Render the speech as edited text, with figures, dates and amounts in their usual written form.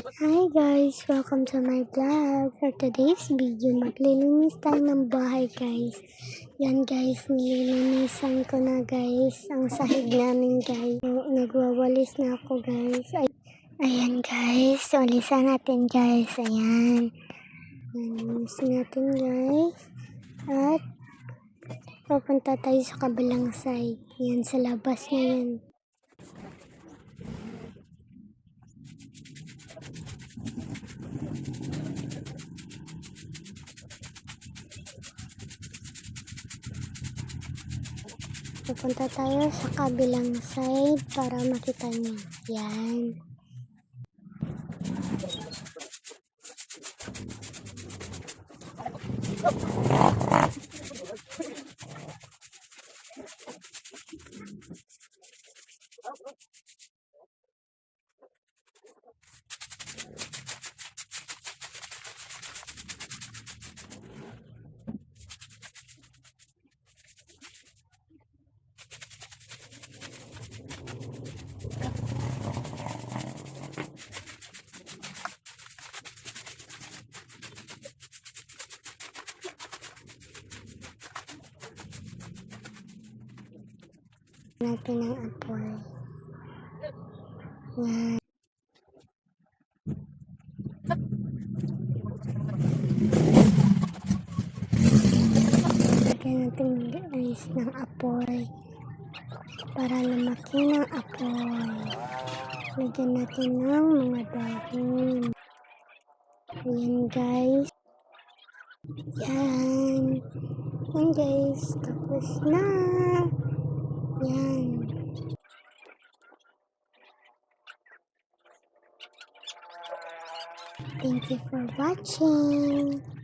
Hi guys! Welcome to my vlog. For today's video, maglilinis tayo ng bahay guys. Yan guys, nililinisan ko na guys. Ang sahig namin guys. Nagwawalis na ako guys. Ayan guys, walisan natin guys. Ayan. Linis natin guys. At papunta tayo sa kabilang side. Yan, sa labas na yan. Pupunta tayo sa kabilang side para makita niyo. Yan. Natin ang apoy. Yan. Lagyan natin guys ng apoy para lumaki ng apoy. Lagyan natin ng mga dahon. Yan guys. Yan. Yan guys. Tapos na. Yan. Thank you for watching.